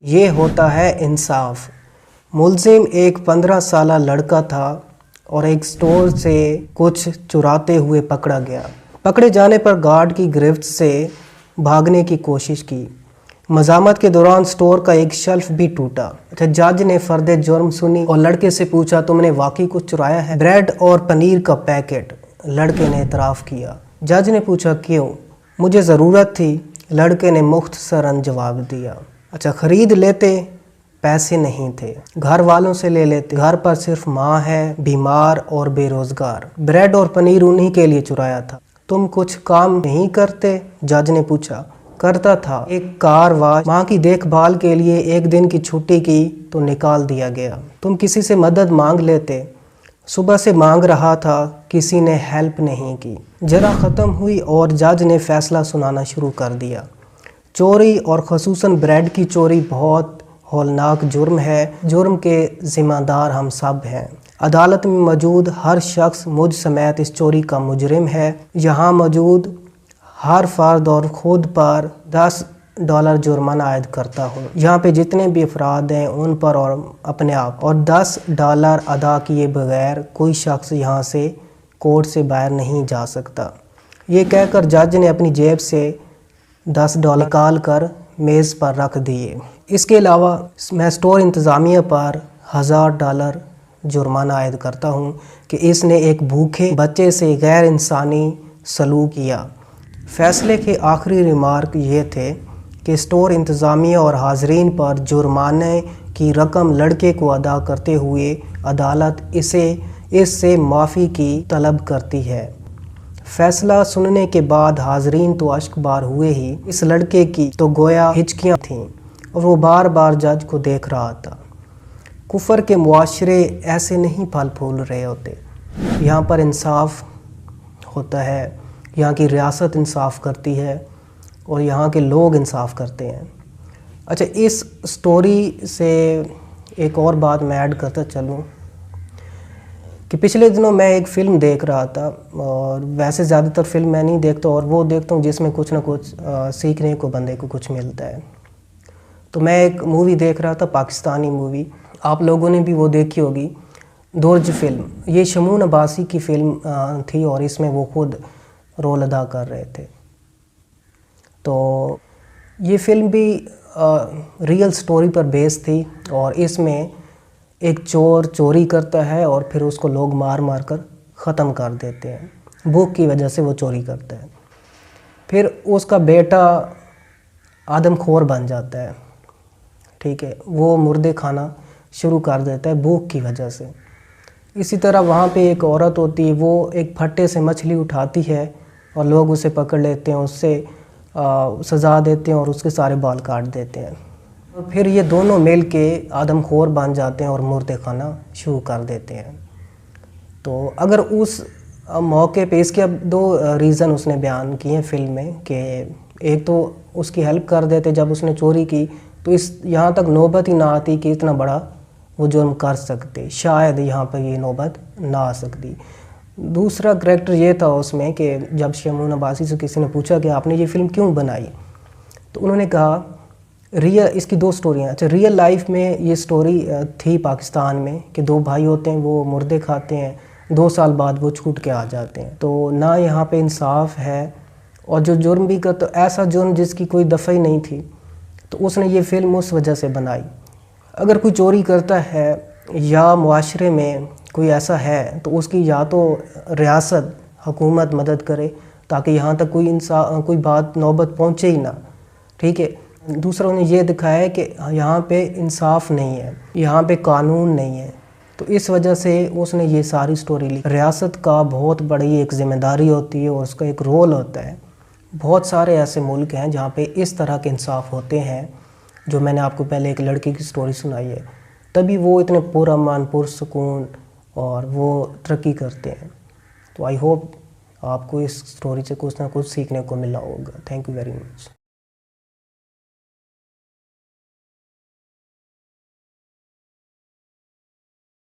یہ ہوتا ہے انصاف۔ ملزم ایک 15 سالہ لڑکا تھا اور ایک سٹور سے کچھ چراتے ہوئے پکڑا گیا۔ پکڑے جانے پر گارڈ کی گرفت سے بھاگنے کی کوشش کی۔ مزاحمت کے دوران سٹور کا ایک شیلف بھی ٹوٹا۔ جج نے فرد جرم سنی اور لڑکے سے پوچھا، تم نے واقعی کچھ چرایا ہے؟ بریڈ اور پنیر کا پیکٹ، لڑکے نے اعتراف کیا۔ جج نے پوچھا، کیوں؟ مجھے ضرورت تھی، لڑکے نے مختصراً جواب دیا۔ اچھا، خرید لیتے، پیسے نہیں تھے، گھر والوں سے لے لیتے، گھر پر صرف ماں ہے، بیمار اور بے روزگار، بریڈ اور پنیر انہی کے لیے چرایا تھا۔ تم کچھ کام نہیں کرتے؟ جج نے پوچھا۔ کرتا تھا، ایک کار واش، ماں کی دیکھ بھال کے لیے ایک دن کی چھٹی کی تو نکال دیا گیا۔ تم کسی سے مدد مانگ لیتے؟ صبح سے مانگ رہا تھا، کسی نے ہیلپ نہیں کی۔ جرا ختم ہوئی اور جج نے فیصلہ سنانا شروع کر دیا۔ چوری اور خصوصاً بریڈ کی چوری بہت ہولناک جرم ہے۔ جرم کے ذمہ دار ہم سب ہیں۔ عدالت میں موجود ہر شخص مجھ سمیت اس چوری کا مجرم ہے۔ یہاں موجود ہر فرد اور خود پر $10 جرمانہ عائد کرتا ہوں۔ یہاں پہ جتنے بھی افراد ہیں ان پر اور اپنے آپ، اور $10 ادا کیے بغیر کوئی شخص یہاں سے کورٹ سے باہر نہیں جا سکتا۔ یہ کہہ کر جج نے اپنی جیب سے $10 نکال کر میز پر رکھ دیے۔ اس کے علاوہ میں سٹور انتظامیہ پر $1000 جرمانہ عائد کرتا ہوں کہ اس نے ایک بھوکے بچے سے غیر انسانی سلوک کیا۔ فیصلے کے آخری ریمارک یہ تھے کہ سٹور انتظامیہ اور حاضرین پر جرمانے کی رقم لڑکے کو ادا کرتے ہوئے عدالت اس سے معافی کی طلب کرتی ہے۔ فیصلہ سننے کے بعد حاضرین تو اشک بار ہوئے ہی، اس لڑکے کی تو گویا ہچکیاں تھیں اور وہ بار بار جج کو دیکھ رہا تھا۔ کفر کے معاشرے ایسے نہیں پھل پھول رہے ہوتے۔ یہاں پر انصاف ہوتا ہے، یہاں کی ریاست انصاف کرتی ہے اور یہاں کے لوگ انصاف کرتے ہیں۔ اچھا، اس سٹوری سے ایک اور بات میں ایڈ کرتا چلوں کہ پچھلے دنوں میں ایک فلم دیکھ رہا تھا، اور ویسے زیادہ تر فلم میں نہیں دیکھتا اور وہ دیکھتا ہوں جس میں کچھ نہ کچھ سیکھنے کو بندے کو کچھ ملتا ہے۔ تو میں ایک مووی دیکھ رہا تھا، پاکستانی مووی، آپ لوگوں نے بھی وہ دیکھی ہوگی، درج فلم۔ یہ شمون عباسی کی فلم تھی اور اس میں وہ خود رول ادا کر رہے تھے۔ تو یہ فلم بھی ریئل سٹوری پر بیس تھی اور اس میں ایک چور چوری کرتا ہے اور پھر اس کو لوگ مار مار کر ختم کر دیتے ہیں۔ بھوک کی وجہ سے وہ چوری کرتا ہے۔ پھر اس کا بیٹا آدم خور بن جاتا ہے، ٹھیک ہے، وہ مردے کھانا شروع کر دیتا ہے بھوک کی وجہ سے۔ اسی طرح وہاں پہ ایک عورت ہوتی ہے، وہ ایک پھٹے سے مچھلی اٹھاتی ہے اور لوگ اسے پکڑ لیتے ہیں، اس سے سزا دیتے ہیں اور اس کے سارے بال کاٹ دیتے ہیں۔ پھر یہ دونوں مل کے آدم خور بن جاتے ہیں اور مردے کھانا شروع کر دیتے ہیں۔ تو اگر اس موقع پہ، اس کے اب 2 ریزن اس نے بیان کیے ہیں فلم میں، کہ ایک تو اس کی ہیلپ کر دیتے جب اس نے چوری کی تو یہاں تک نوبت ہی نہ آتی کہ اتنا بڑا وہ جرم کر سکتے، شاید یہاں پر یہ نوبت نہ آ سکتی۔ دوسرا کریکٹر یہ تھا اس میں کہ جب شمون عباسی سے کسی نے پوچھا کہ آپ نے یہ فلم کیوں بنائی، تو انہوں نے کہا اس کی 2 سٹوریاں، اچھا، ریئل لائف میں یہ سٹوری تھی پاکستان میں کہ 2 بھائی ہوتے ہیں، وہ مردے کھاتے ہیں، 2 سال بعد وہ چھوٹ کے آ جاتے ہیں۔ تو نہ یہاں پہ انصاف ہے، اور جو جرم بھی کرتا، ایسا جرم جس کی کوئی دفعہ ہی نہیں تھی، تو اس نے یہ فلم اس وجہ سے بنائی۔ اگر کوئی چوری کرتا ہے یا معاشرے میں کوئی ایسا ہے تو اس کی یا تو ریاست، حکومت مدد کرے تاکہ یہاں تک کوئی بات نوبت پہنچے ہی نہ، ٹھیک ہے۔ دوسرا انہیں یہ دکھایا ہے کہ یہاں پہ انصاف نہیں ہے، یہاں پہ قانون نہیں ہے، تو اس وجہ سے اس نے یہ ساری سٹوری لی۔ ریاست کا بہت بڑی ایک ذمہ داری ہوتی ہے اور اس کا ایک رول ہوتا ہے۔ بہت سارے ایسے ملک ہیں جہاں پہ اس طرح کے انصاف ہوتے ہیں، جو میں نے آپ کو پہلے ایک لڑکی کی سٹوری سنائی ہے، تبھی وہ اتنے پرامن، پرسکون اور وہ ترقی کرتے ہیں۔ تو آئی ہوپ آپ کو اس سٹوری سے کچھ نہ کچھ سیکھنے کو ملا ہوگا۔ Thank you very much.